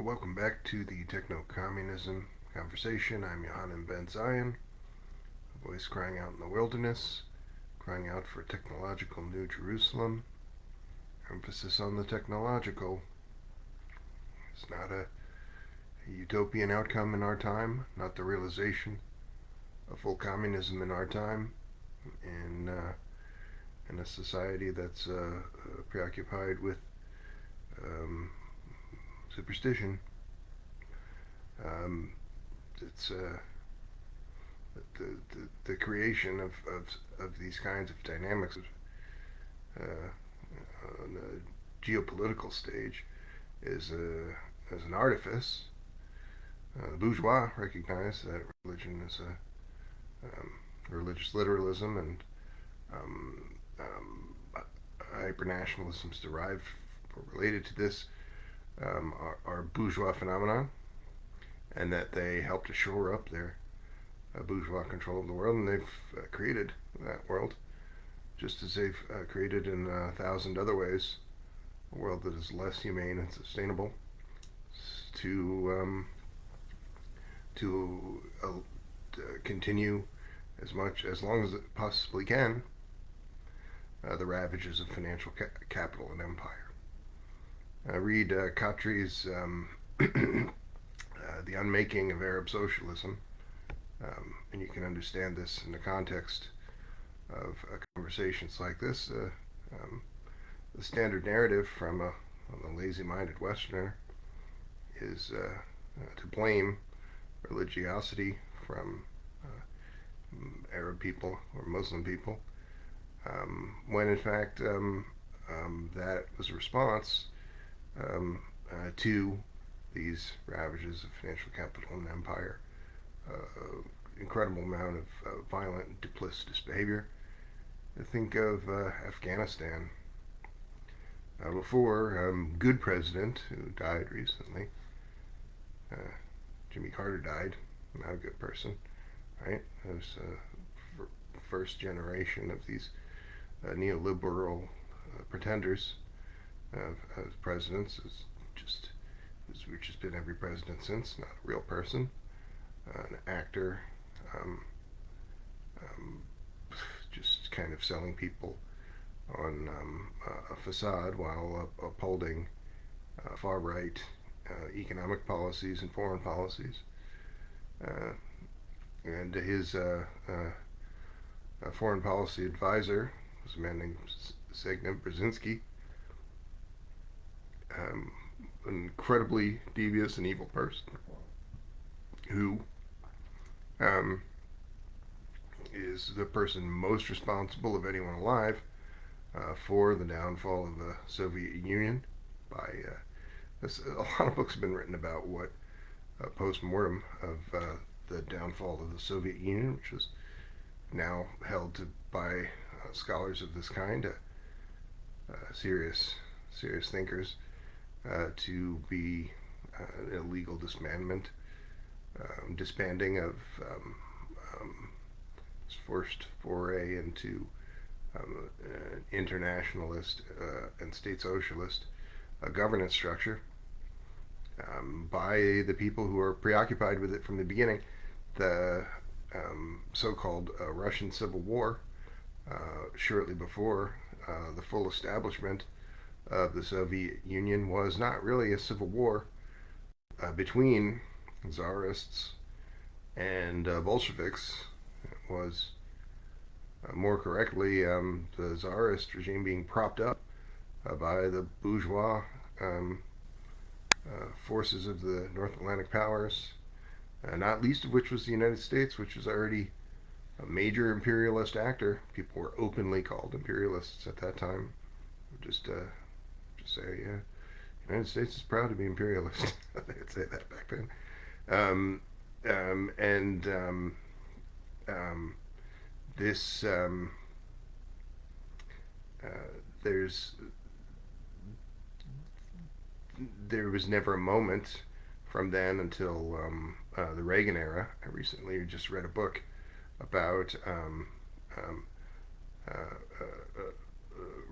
Welcome back to the techno-communism conversation. I'm Yohanan Ben Zion, a voice crying out in the wilderness, crying out for technological New Jerusalem. Emphasis on the technological. It's not a utopian outcome in our time, not the realization of full communism in our time, in a society that's preoccupied with superstition. It's the creation of these kinds of dynamics on the geopolitical stage is as an artifice. The bourgeois recognize that religion is religious literalism and hyper-nationalisms derived or related to this are bourgeois phenomena, and that they help to shore up their bourgeois control of the world, and they've created that world, just as they've created in 1,000 other ways a world that is less humane and sustainable to continue as long as it possibly can the ravages of financial capital and empire. Read Khatri's The Unmaking of Arab Socialism, and you can understand this in the context of conversations like this. The standard narrative from a lazy-minded Westerner is to blame religiosity from Arab people or Muslim people, when in fact that was a response to these ravages of financial capital and empire. Incredible amount of violent and duplicitous behavior. Think of Afghanistan. Before, good president who died recently, Jimmy Carter died, not a good person, right? It was first generation of these neoliberal pretenders as presidents, which has been every president since, not a real person, an actor, just kind of selling people on a facade while upholding far-right economic policies and foreign policies. And his foreign policy advisor was a man named Zbigniew Brzezinski, an incredibly devious and evil person who is the person most responsible of anyone alive for the downfall of the Soviet Union. A lot of books have been written about what post-mortem of the downfall of the Soviet Union, which is now held by scholars of this kind, serious thinkers, to be an illegal disbanding of its first foray into an internationalist and state-socialist governance structure by the people who are preoccupied with it from the beginning. The so-called Russian Civil War, shortly before the full establishment of the Soviet Union, was not really a civil war between Tsarists and Bolsheviks. It was more correctly the Tsarist regime being propped up by the bourgeois forces of the North Atlantic powers, not least of which was the United States, which was already a major imperialist actor. People were openly called imperialists at that time. Just say, yeah, the United States is proud to be imperialist. They could say that back then. This there was never a moment from then until the Reagan era. I recently just read a book about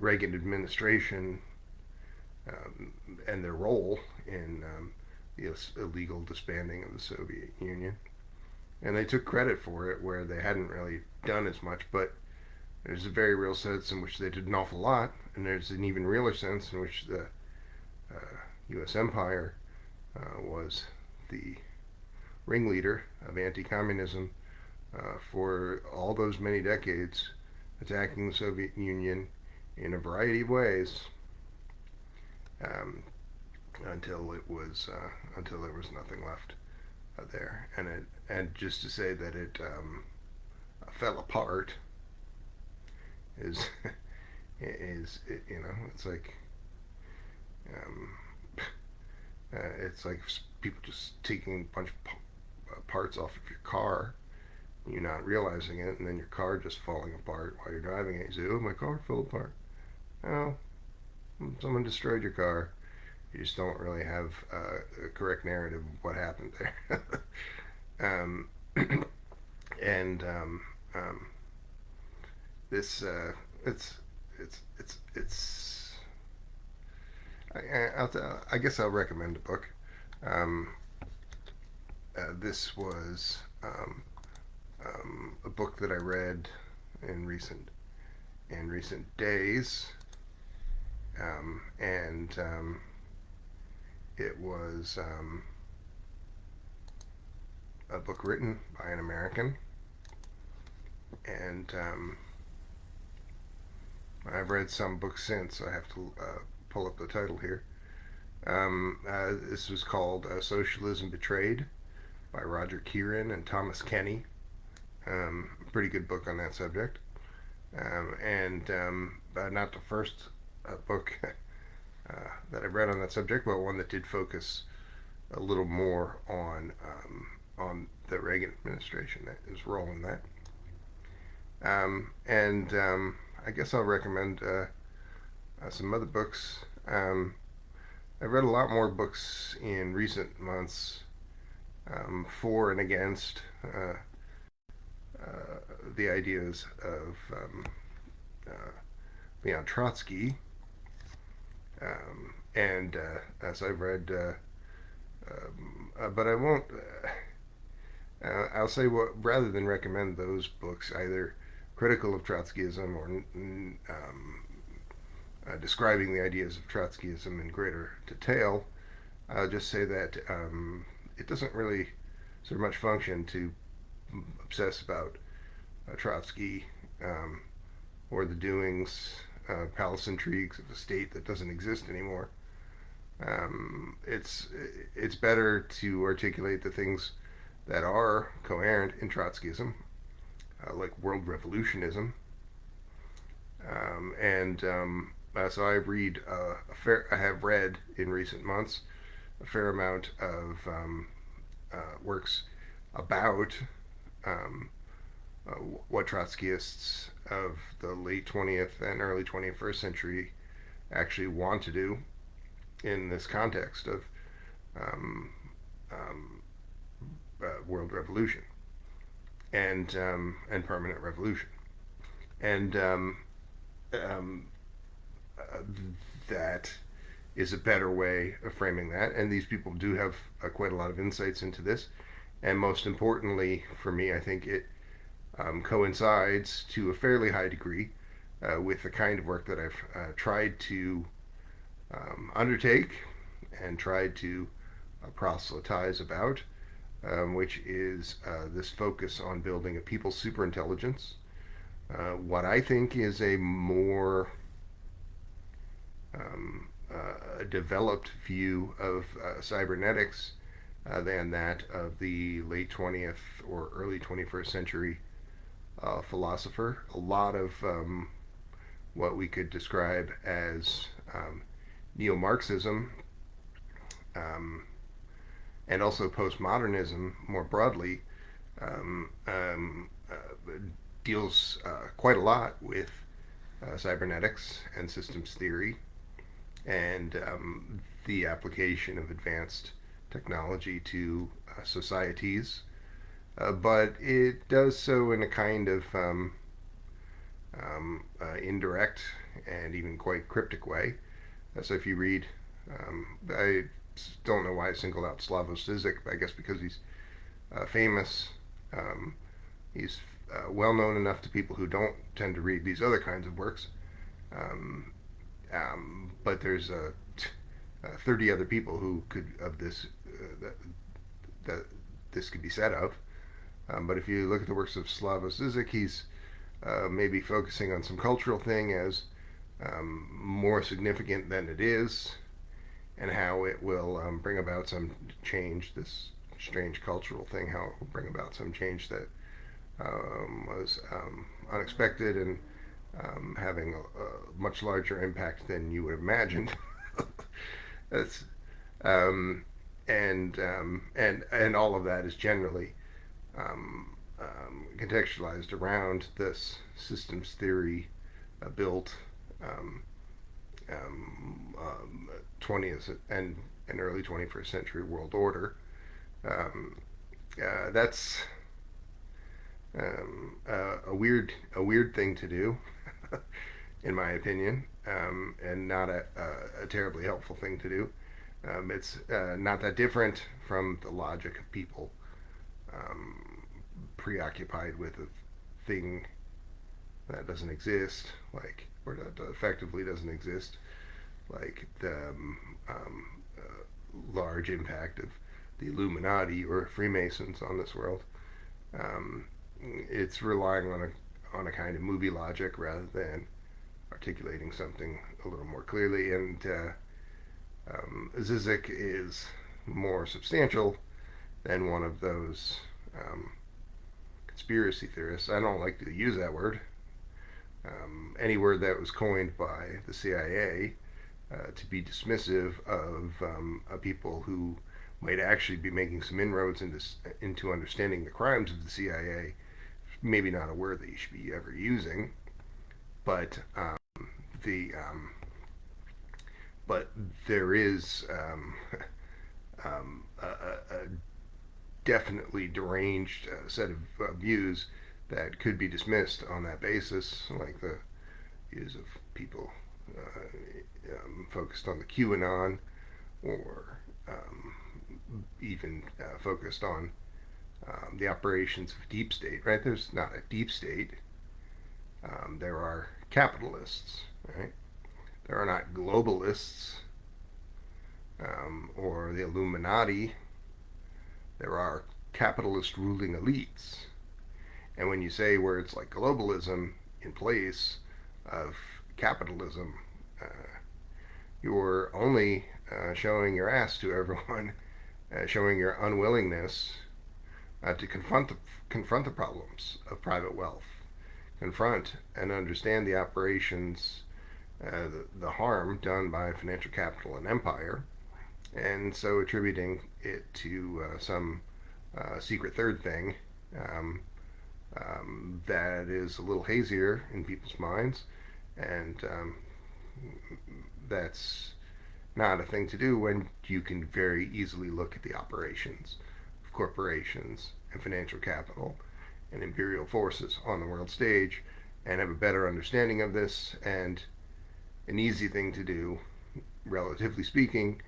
Reagan administration and their role in the illegal disbanding of the Soviet Union. And they took credit for it where they hadn't really done as much, but there's a very real sense in which they did an awful lot, and there's an even realer sense in which the U.S. empire was the ringleader of anti-communism for all those many decades, attacking the Soviet Union in a variety of ways, um, until there was nothing left there. And just to say that it fell apart is it's like um, it's like people just taking a bunch of parts off of your car, you're not realizing it, and then your car just falling apart while you're driving it. You say, "Oh, my car fell apart." Oh, someone destroyed your car. You just don't really have a correct narrative of what happened there. um, and this it's I guess I'll recommend a book. Um, this was a book that I read in recent days, and it was a book written by an American, and I've read some books since, so I have to pull up the title here. This was called Socialism Betrayed by Roger Kieran and Thomas Kenny. Pretty good book on that subject. And not the first book that I've read on that subject, but one that did focus a little more on the Reagan administration, his role in that. And I guess I'll recommend some other books. I've read a lot more books in recent months for and against the ideas of Leon Trotsky. And as I've read, but I won't. I'll say rather than recommend those books, either critical of Trotskyism or describing the ideas of Trotskyism in greater detail, I'll just say that it doesn't really sort of much function to obsess about Trotsky or the doings, palace intrigues of a state that doesn't exist anymore. It's better to articulate the things that are coherent in Trotskyism, like world revolutionism, and so I have read in recent months a fair amount of works about what Trotskyists of the late 20th and early 21st century actually want to do in this context of world revolution and permanent revolution, and that is a better way of framing that. And these people do have quite a lot of insights into this, and most importantly for me, I think it coincides to a fairly high degree with the kind of work that I've tried to undertake and tried to proselytize about, which is this focus on building a people's superintelligence. What I think is a more developed view of cybernetics than that of the late 20th or early 21st century philosopher. A lot of what we could describe as neo-Marxism and also postmodernism more broadly deals quite a lot with cybernetics and systems theory and the application of advanced technology to societies, but it does so in a kind of indirect and even quite cryptic way. So if you read, I don't know why I singled out Slavoj Žižek. I guess because he's famous. He's well known enough to people who don't tend to read these other kinds of works. Um, but there's 30 other people who could of this that this could be said of. But if you look at the works of Slavoj Žižek, he's maybe focusing on some cultural thing as more significant than it is, and how it will bring about some change. This strange cultural thing, how it will bring about some change that was unexpected and having a much larger impact than you would have imagined. That's and all of that is generally contextualized around this systems theory built 20th and early 21st century world order. That's a weird thing to do, in my opinion, and not a terribly helpful thing to do. It's not that different from the logic of people preoccupied with a thing that doesn't exist, like, or that effectively doesn't exist, like the large impact of the Illuminati or Freemasons on this world. It's relying on a kind of movie logic rather than articulating something a little more clearly. And Zizek is more substantial than one of those conspiracy theorists. I don't like to use that word. Any word that was coined by the CIA to be dismissive of people who might actually be making some inroads into understanding the crimes of the CIA, maybe not a word that you should be ever using, but the but there is a definitely deranged set of views that could be dismissed on that basis, like the views of people focused on the QAnon, or even focused on the operations of deep state. Right? There's not a deep state. There are capitalists. Right? There are not globalists or the Illuminati. There are capitalist ruling elites. And when you say words like globalism in place of capitalism, you're only showing your ass to everyone, showing your unwillingness to confront the problems of private wealth, confront and understand the operations, the harm done by financial capital and empire, and so attributing it to some secret third thing that is a little hazier in people's minds, and that's not a thing to do when you can very easily look at the operations of corporations and financial capital and imperial forces on the world stage and have a better understanding of this. And an easy thing to do, relatively speaking,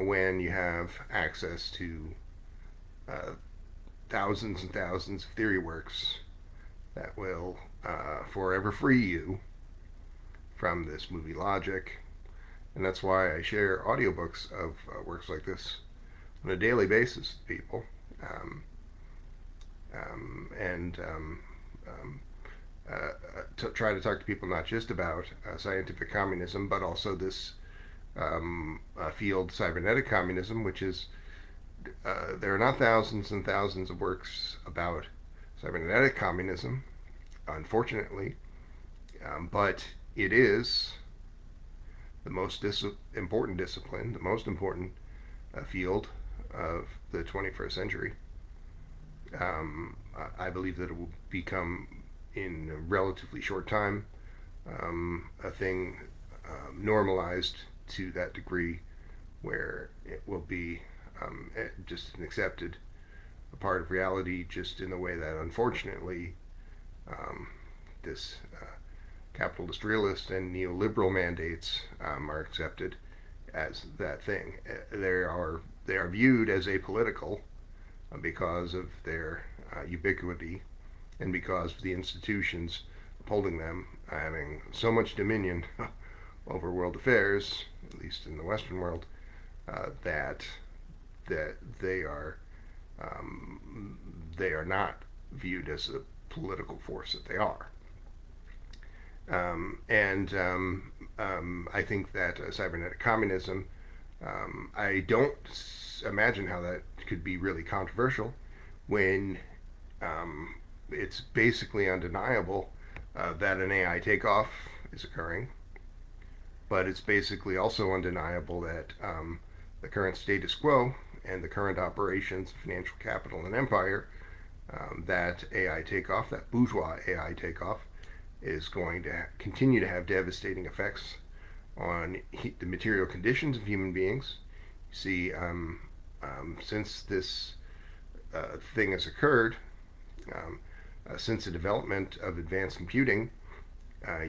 when you have access to thousands and thousands of theory works that will forever free you from this movie logic. And that's why I share audiobooks of works like this on a daily basis with people. To try to talk to people not just about scientific communism, but also this field, cybernetic communism, which is there are not thousands and thousands of works about cybernetic communism, unfortunately, but it is the most important discipline, the most important field of the 21st century. I believe that it will become, in a relatively short time, a thing normalized to that degree where it will be just an accepted a part of reality, just in the way that, unfortunately, this capitalist realist and neoliberal mandates are accepted, as that thing. They are viewed as apolitical because of their ubiquity and because of the institutions upholding them having so much dominion over world affairs, at least in the Western world, that that they are not viewed as the political force that they are. And I think that cybernetic communism, I don't imagine how that could be really controversial when it's basically undeniable that an AI takeoff is occurring, but it's basically also undeniable that the current status quo and the current operations of financial capital and empire, that AI takeoff, that bourgeois AI takeoff, is going to continue to have devastating effects on the material conditions of human beings. You see, since this thing has occurred, since the development of advanced computing,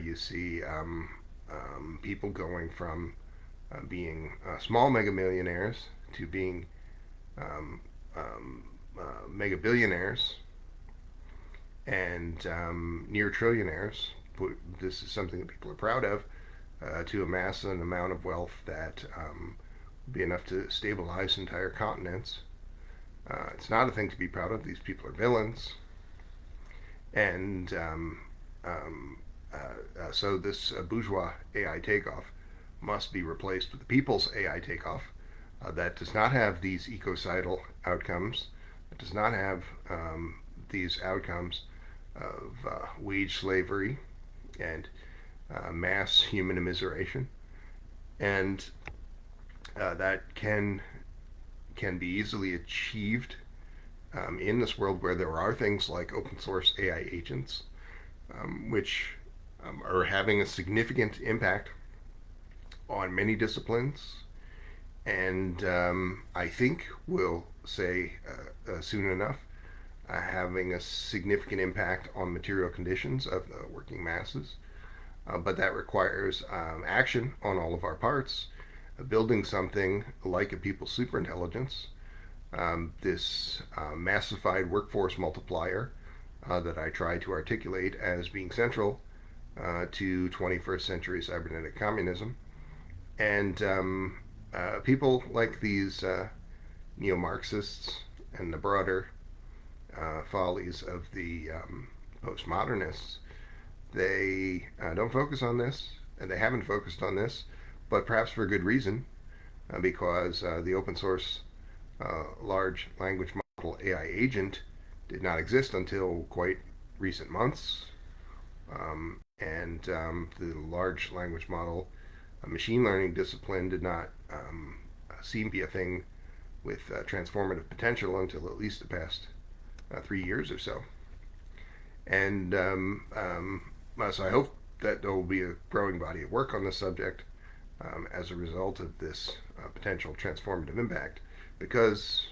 you see people going from being small mega millionaires to being um, mega billionaires and near trillionaires. This is something that people are proud of, to amass an amount of wealth that would be enough to stabilize entire continents. It's not a thing to be proud of. These people are villains. And so this bourgeois AI takeoff must be replaced with the people's AI takeoff that does not have these ecocidal outcomes, that does not have these outcomes of wage slavery and mass human immiseration, and that can be easily achieved in this world where there are things like open source AI agents, which are having a significant impact on many disciplines, and I think we'll say soon enough, having a significant impact on material conditions of the working masses. But that requires action on all of our parts, building something like a people's superintelligence, this massified workforce multiplier that I try to articulate as being central to 21st century cybernetic communism. And people like these neo Marxists and the broader follies of the postmodernists, they don't focus on this, and they haven't focused on this, but perhaps for good reason, because the open source large language model AI agent did not exist until quite recent months. And the large language model machine learning discipline did not seem to be a thing with transformative potential until at least the past 3 years or so. And so I hope that there will be a growing body of work on this subject as a result of this potential transformative impact, because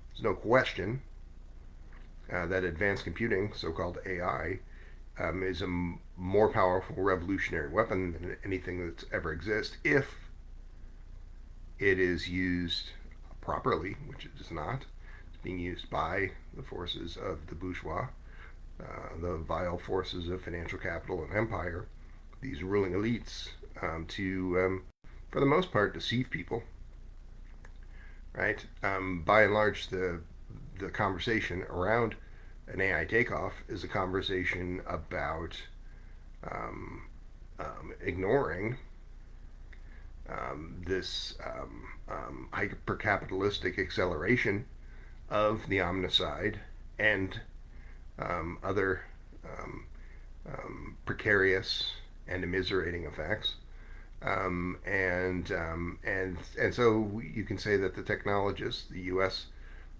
there's no question that advanced computing, so-called AI, is a more powerful revolutionary weapon than anything that's ever existed if it is used properly, which it does not. It's being used by the forces of the bourgeois, the vile forces of financial capital and empire, these ruling elites, to, for the most part, deceive people. Right? By and large, the conversation around an AI takeoff is a conversation about ignoring this hyper-capitalistic acceleration of the omnicide and other precarious and immiserating effects. And so you can say that the technologist, the U.S.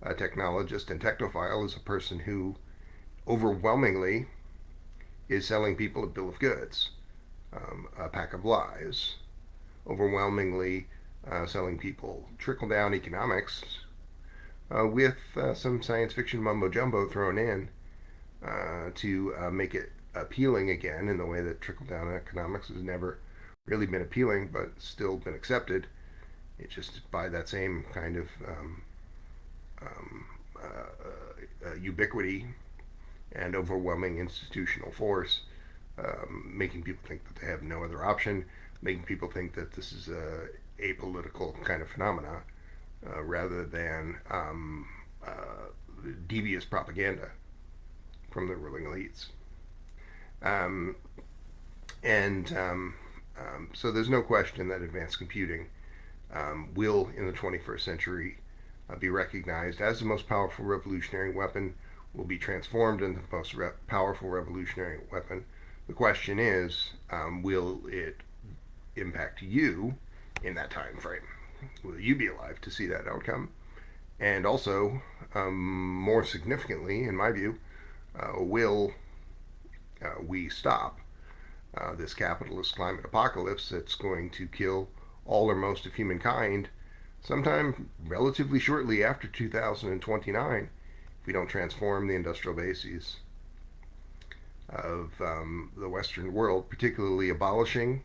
Technologist and technophile, is a person who overwhelmingly is selling people a bill of goods, a pack of lies, overwhelmingly selling people trickle down economics with some science fiction mumbo jumbo thrown in to make it appealing again in the way that trickle down economics has never really been appealing, but still been accepted. It's just by that same kind of um, ubiquity and overwhelming institutional force, making people think that they have no other option, making people think that this is a apolitical kind of phenomena rather than devious propaganda from the ruling elites. Um, and so there's no question that advanced computing will, in the 21st century, be recognized as the most powerful revolutionary weapon, will be transformed into the most powerful revolutionary weapon. The question is, will it impact you in that time frame? Will you be alive to see that outcome? And also, more significantly, in my view, will we stop this capitalist climate apocalypse that's going to kill all or most of humankind sometime relatively shortly after 2029 if we don't transform the industrial bases of the Western world, particularly abolishing